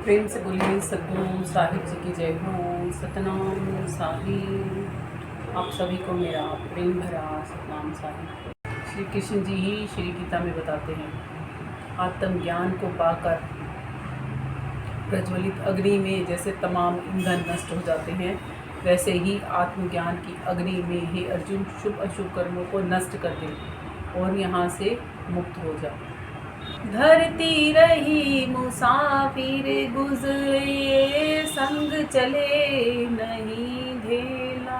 प्रेम से बोलिए सद्गुरु साहिब जी की जय हो। सतनाम साहिब। आप सभी को मेरा प्रेम भरा सतनाम साहिब। श्री कृष्ण जी ही श्री गीता में बताते हैं, आत्मज्ञान को पाकर प्रज्वलित अग्नि में जैसे तमाम ईंधन नष्ट हो जाते हैं, वैसे ही आत्मज्ञान की अग्नि में हे अर्जुन शुभ अशुभ कर्मों को नष्ट कर दे और यहाँ से मुक्त हो जा। धरती रही मुसाफिर गुजरे, संग चले नहीं ढेला।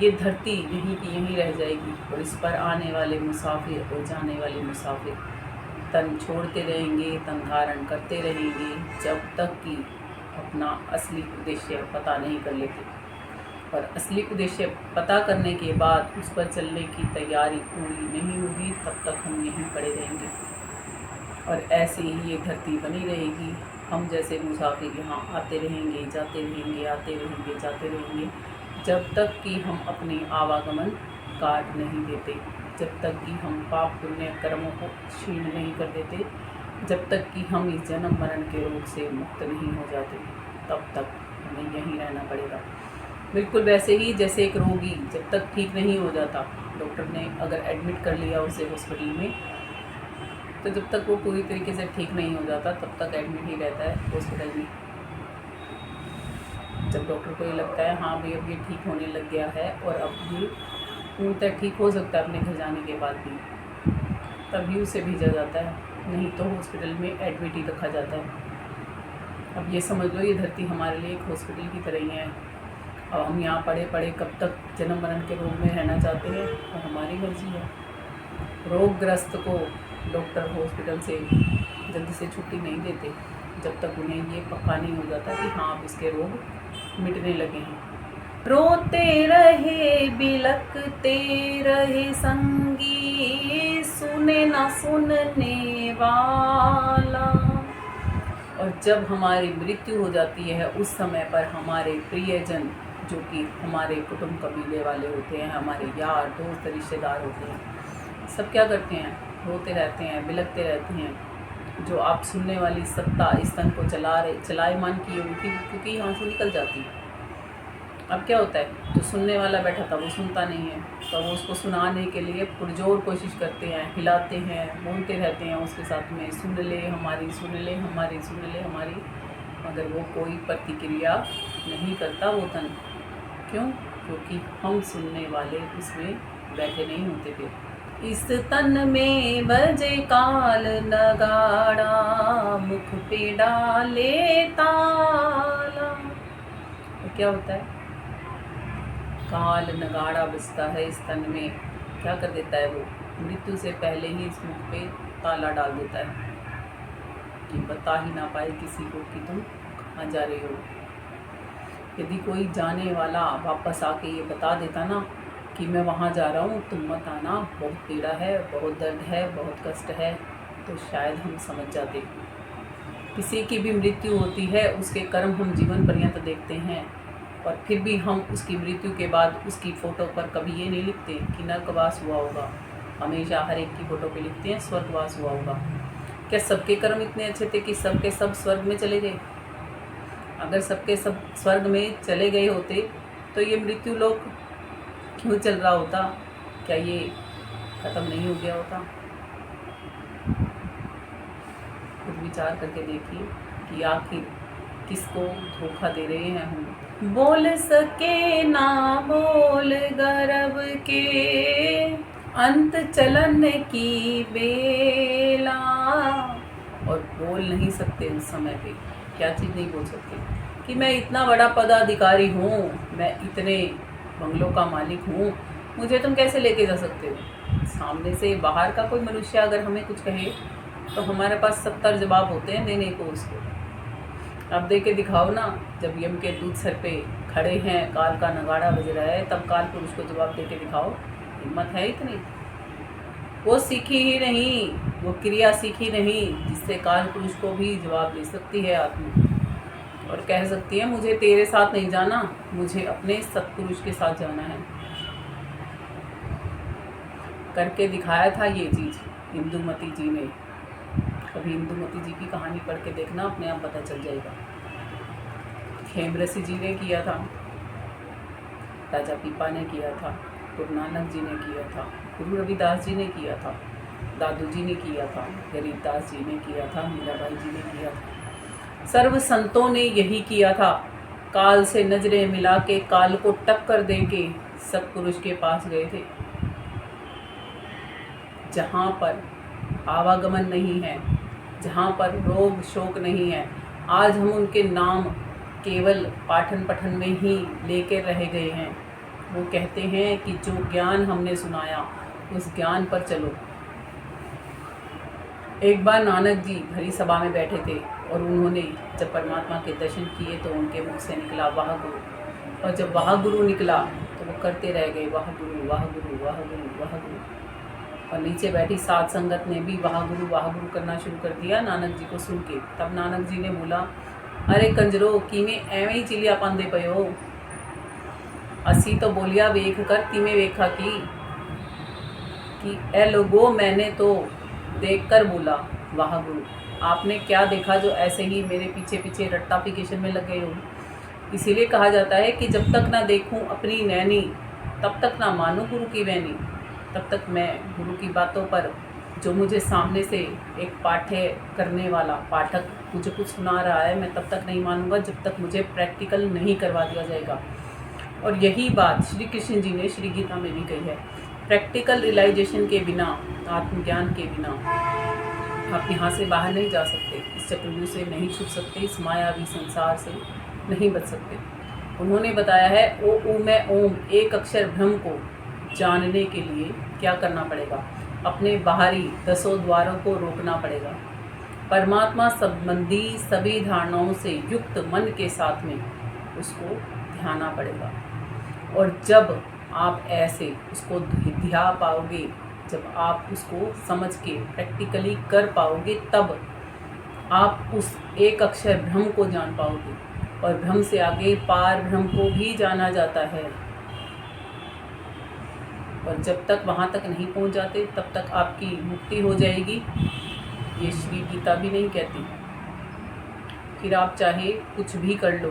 ये धरती यहीं की यहीं रह जाएगी और इस पर आने वाले मुसाफिर और जाने वाले मुसाफिर तन छोड़ते रहेंगे, तन धारण करते रहेंगे, जब तक कि अपना असली उद्देश्य पता नहीं कर लेते। और असली उद्देश्य पता करने के बाद उस पर चलने की तैयारी पूरी नहीं होगी, तब तक हम यहीं पड़े रहेंगे और ऐसे ही ये धरती बनी रहेगी। हम जैसे मुसाफिर यहाँ आते रहेंगे, जाते रहेंगे, आते रहेंगे, जाते रहेंगे, जब तक कि हम अपने आवागमन काट नहीं देते, जब तक कि हम पाप पुण्य कर्मों को क्षीण नहीं कर देते, जब तक कि हम इस जन्म मरण के रोग से मुक्त नहीं हो जाते, तब तक हमें यहीं रहना पड़ेगा। बिल्कुल वैसे ही जैसे एक रोगी जब तक ठीक नहीं हो जाता, डॉक्टर ने अगर एडमिट कर लिया उसे हॉस्पिटल में, तो जब तक वो पूरी तरीके से ठीक नहीं हो जाता तब तक एडमिट ही रहता है हॉस्पिटल में। जब डॉक्टर को ये लगता है हाँ भाई अब ये ठीक होने लग गया है और अब ये पूर्णतः ठीक हो सकता है अपने घर जाने के बाद भी, तभी उसे भेजा जाता है, नहीं तो हॉस्पिटल में एडमिट ही रखा जाता है। अब ये समझ लो ये धरती हमारे लिए एक हॉस्पिटल की तरह ही है। अब हम यहाँ पड़े पड़े कब तक जन्म मरण के रोग में रहना चाहते हैं और हमारी मर्जी है। रोगग्रस्त को डॉक्टर हॉस्पिटल से जल्दी से छुट्टी नहीं देते जब तक उन्हें ये पक्का नहीं हो जाता कि हाँ अब इसके रोग मिटने लगे हैं। रोते रहे बिलखते रहे संगी, सुने ना सुनने वाला। और जब हमारी मृत्यु हो जाती है उस समय पर हमारे प्रियजन जो कि हमारे कुटुंब कबीले वाले होते हैं, हमारे यार दोस्त रिश्तेदार होते हैं, सब क्या करते हैं, रोते रहते हैं, बिलखते रहते हैं। जो आप सुनने वाली सत्ता इस तन को चलायमान की होगी क्योंकि यहाँ से निकल जाती है। अब क्या होता है, जो सुनने वाला बैठा था वो सुनता नहीं है, तो वो उसको सुनाने के लिए पुरजोर कोशिश करते हैं, हिलाते हैं, बोलते रहते हैं उसके साथ में, सुन ले हमारी, सुन ले हमारी, सुन ले हमारी, मगर वो कोई प्रतिक्रिया नहीं करता वो तन। क्यों? क्योंकि हम सुनने वाले उसमें बैठे नहीं होते थे। इस तन में बजे काल नगाड़ा, मुख पे डाले ताला। तो क्या होता है, काल नगाड़ा बजता है इस तन में, क्या कर देता है वो, मृत्यु से पहले ही इस मुख पे ताला डाल देता है कि बता ही ना पाए किसी को कि तुम कहाँ जा रहे हो। यदि कोई जाने वाला वापस आके ये बता देता ना कि मैं वहाँ जा रहा हूँ, तुम मत आना, बहुत पीड़ा है, बहुत दर्द है, बहुत कष्ट है, तो शायद हम समझ जाते। किसी की भी मृत्यु होती है, उसके कर्म हम जीवन पर्यंत देखते हैं और फिर भी हम उसकी मृत्यु के बाद उसकी फ़ोटो पर कभी ये नहीं लिखते कि नरकवास हुआ होगा। हमेशा हर एक की फ़ोटो पे लिखते हैं स्वर्गवास हुआ होगा। क्या सबके कर्म इतने अच्छे थे कि सबके सब स्वर्ग में चले गए? अगर सबके सब स्वर्ग में चले गए होते तो ये मृत्यु लोक क्यों चल रहा होता? क्या ये ख़त्म नहीं हो गया होता? खुद विचार करके देखिए कि आखिर किसको धोखा दे रहे हैं हम। बोल सके ना बोल गर्भ के, अंत चलन की बेला। और बोल नहीं सकते उस समय पे, क्या चीज़ नहीं बोल सकते कि मैं इतना बड़ा पदाधिकारी हूँ, मैं इतने बंगलों का मालिक हूँ, मुझे तुम कैसे लेके जा सकते हो। सामने से बाहर का कोई मनुष्य अगर हमें कुछ कहे तो हमारे पास 70 जवाब होते हैं देने को उसको। अब दे के दिखाओ ना, जब यम के दूत सर पे खड़े हैं, काल का नगाड़ा बज रहा है, तब काल पुरुष को जवाब दे के दिखाओ। हिम्मत है इतनी? वो सीखी ही नहीं, वो क्रिया सीखी नहीं जिससे काल पुरुष को भी जवाब दे सकती है आत्मा और कह सकती है मुझे तेरे साथ नहीं जाना, मुझे अपने सत्पुरुष के साथ जाना है। करके दिखाया था ये चीज़ इंदुमती जी ने। कभी इंदुमती जी की कहानी पढ़ के देखना, अपने आप पता चल जाएगा। खेमरसी जी ने किया था, राजा पीपा ने किया था, गुरु नानक जी ने किया था, गुरु रविदास जी ने किया था, दादू जी ने किया था, गरीबदास जी ने किया था, मीराबाई जी ने किया था। सर्व संतों ने यही किया था। काल से नजरें मिला के, काल को टक्कर दे के सतपुरुष के पास गए थे। जहाँ पर आवागमन नहीं है, जहाँ पर रोग शोक नहीं है, आज हम उनके नाम केवल पाठन पठन में ही लेकर रह गए हैं। वो कहते हैं कि जो ज्ञान हमने सुनाया उस ज्ञान पर चलो। एक बार नानक जी भरी सभा में बैठे थे और उन्होंने जब परमात्मा के दर्शन किए तो उनके मुख से निकला वाह गुरु, और जब वाह गुरु निकला तो वो करते रह गए वाह गुरु वाह गुरु वाह गुरु वाह गुरु। और नीचे बैठी साध संगत ने भी वाह गुरु करना शुरू कर दिया नानक जी को सुन के। तब नानक जी ने बोला, अरे कंजरो किवें एवें ही चिलिया पांदे पे हो, असी तो बोलिया वेख कर तिवें वेखा कि ए लोगो मैंने तो देख कर बोला वाह गुरु। आपने क्या देखा जो ऐसे ही मेरे पीछे पीछे रट्टाफिकेशन में लगे हो। इसीलिए कहा जाता है कि जब तक ना देखूं अपनी नैनी तब तक ना मानूं गुरु की वैनी। तब तक मैं गुरु की बातों पर, जो मुझे सामने से एक पाठ्य करने वाला पाठक मुझे कुछ सुना रहा है, मैं तब तक नहीं मानूंगा जब तक मुझे प्रैक्टिकल नहीं करवा दिया जाएगा। और यही बात श्री कृष्ण जी ने श्री गीता में भी कही है। प्रैक्टिकल रियलाइजेशन के बिना, आत्मज्ञान के बिना आप यहाँ से बाहर नहीं जा सकते, इस चक्रव्यूह से नहीं छूट सकते, इस मायावी संसार से नहीं बच सकते। उन्होंने बताया है ओ ऊ मैं ओम एक अक्षर ब्रह्म को जानने के लिए क्या करना पड़ेगा, अपने बाहरी 10 द्वारों को रोकना पड़ेगा। परमात्मा संबंधी सभी धारणाओं से युक्त मन के साथ में उसको ध्याना पड़ेगा। और जब आप ऐसे उसको ध्या पाओगे, जब आप उसको समझ के प्रैक्टिकली कर पाओगे, तब आप उस एक अक्षर ब्रह्म को जान पाओगे। और ब्रह्म से आगे पार ब्रह्म को भी जाना जाता है। और जब तक वहाँ तक नहीं पहुँच जाते तब तक आपकी मुक्ति हो जाएगी, ये श्री गीता भी नहीं कहती। फिर आप चाहे कुछ भी कर लो,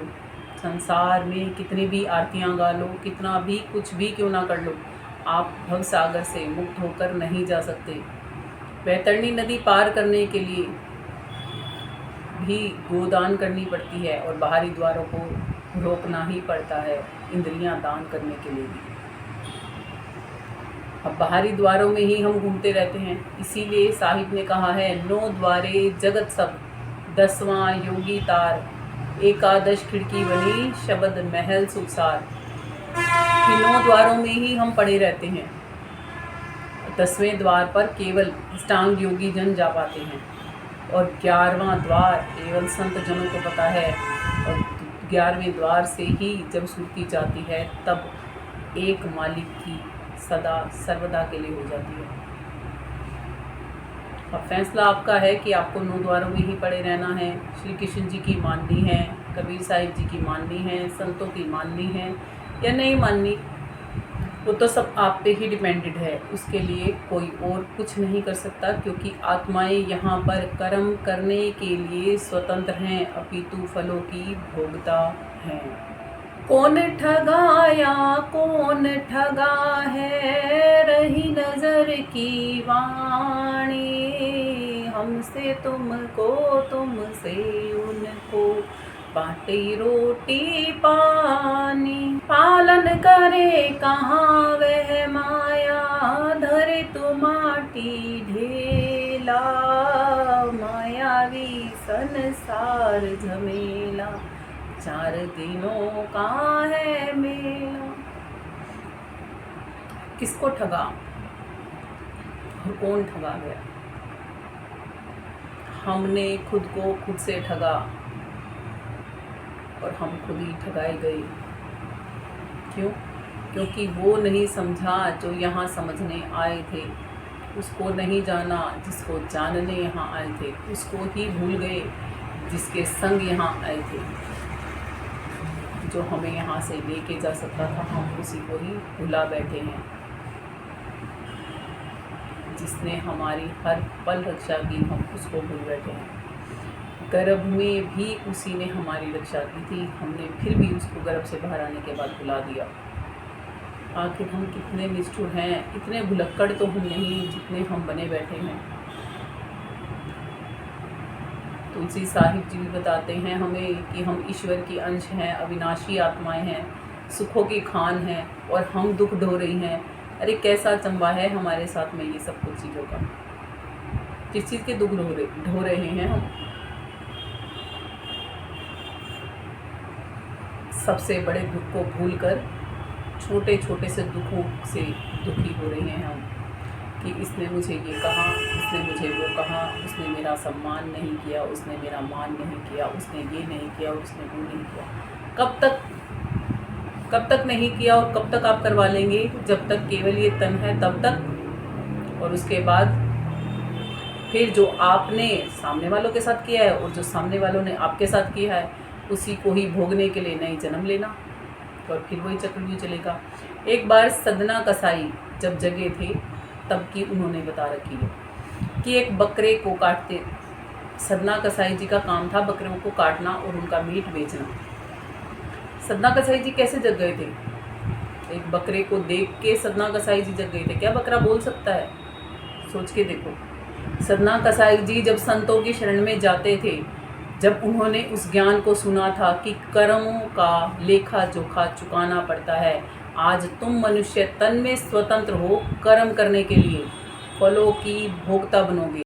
संसार में कितनी भी आरतियाँ गा लो, कितना भी कुछ भी क्यों ना कर लो, आप भव सागर से मुक्त होकर नहीं जा सकते। वैतरणी नदी पार करने के लिए भी गोदान करनी पड़ती है और बाहरी द्वारों को रोकना ही पड़ता है, इंद्रियां दान करने के लिए भी। अब बाहरी द्वारों में ही हम घूमते रहते हैं। इसीलिए साहिब ने कहा है 9 द्वारे जगत सब, 10वां योगी तार, 11 खिड़की बनी शब्द महल सुसार। 9 द्वारों में ही हम पड़े रहते हैं। 10वें द्वार पर केवल अष्टांग योगी जन जा पाते हैं और 11वां द्वार केवल संत जनों को पता है। और 11वें द्वार से ही जब सुरती जाती है तब एक मालिक की सदा सर्वदा के लिए हो जाती है। अब फैसला आपका है कि आपको 9 द्वारों में ही पड़े रहना है, श्री कृष्ण जी की माननी है, कबीर साहिब जी की माननी है, संतों की माननी है या नहीं माननी। वो तो सब आप पे ही डिपेंडेड है, उसके लिए कोई और कुछ नहीं कर सकता, क्योंकि आत्माएं यहाँ पर कर्म करने के लिए स्वतंत्र हैं, अपितु फलों की भोगता हैं। कौन ठगाया कौन ठगा है, रही नजर की वाणी, हमसे तुमको तुमसे उनको, बाटे रोटी पानी, पालन करे कहाँ वह माया, धरे तो माटी ढेला, मायावी संसार झमेला, 4 दिनों का है मेला। किसको ठगा और कौन ठगा गया? हमने खुद को खुद से ठगा और हम खुद ही ठगाए गए। क्यों? क्योंकि वो नहीं समझा जो यहाँ समझने आए थे, उसको नहीं जाना जिसको जानने यहाँ आए थे, उसको ही भूल गए जिसके संग यहाँ आए थे। जो हमें यहाँ से लेके जा सकता था हम उसी को ही भुला बैठे हैं। जिसने हमारी हर पल रक्षा की, हम उसको भूल बैठे हैं। गर्भ में भी उसी ने हमारी रक्षा की थी, हमने फिर भी उसको गर्भ से बाहर आने के बाद भुला दिया। आखिर हम कितने निष्ठुर हैं, इतने भुलक्कड़ तो हम नहीं जितने हम बने बैठे हैं। तुलसी साहिब जी भी बताते हैं हमें कि हम ईश्वर की अंश हैं, अविनाशी आत्माएं हैं, सुखों की खान हैं और हम दुख ढो रही हैं। अरे कैसा चंबा है हमारे साथ में ये सब कुछ चीज़ों का। किस चीज़ के दुख ढो रहे हैं हम। सबसे बड़े दुख को भूलकर छोटे छोटे से दुखों से दुखी हो रहे हैं हम, कि इसने मुझे ये कहा, इसने मुझे वो कहा, उसने मेरा सम्मान नहीं किया, उसने मेरा मान नहीं किया, उसने ये नहीं किया और उसने वो नहीं किया। कब तक नहीं किया और कब तक आप करवा लेंगे? जब तक केवल ये तन है तब तक। और उसके बाद फिर जो आपने सामने वालों के साथ किया है और जो सामने वालों ने आपके साथ किया है, उसी को ही भोगने के लिए नई जन्म लेना और फिर वही चक्रव्यूह चलेगा। एक बार सदना कसाई जब जगे थे तब की उन्होंने बता रखी है कि एक बकरे को काटते, सदना कसाई जी का काम था बकरों को काटना और उनका मीट बेचना। सदना कसाई जी कैसे जग गए थे? एक बकरे को देख के सदना कसाई जी जग गए थे। क्या बकरा बोल सकता है? सोच के देखो। सदना कसाई जी जब संतों की शरण में जाते थे, जब उन्होंने उस ज्ञान को सुना था कि कर्मों का लेखा जोखा चुकाना पड़ता है, आज तुम मनुष्य तन में स्वतंत्र हो, कर्म करने के लिए फलों की भोक्ता बनोगे।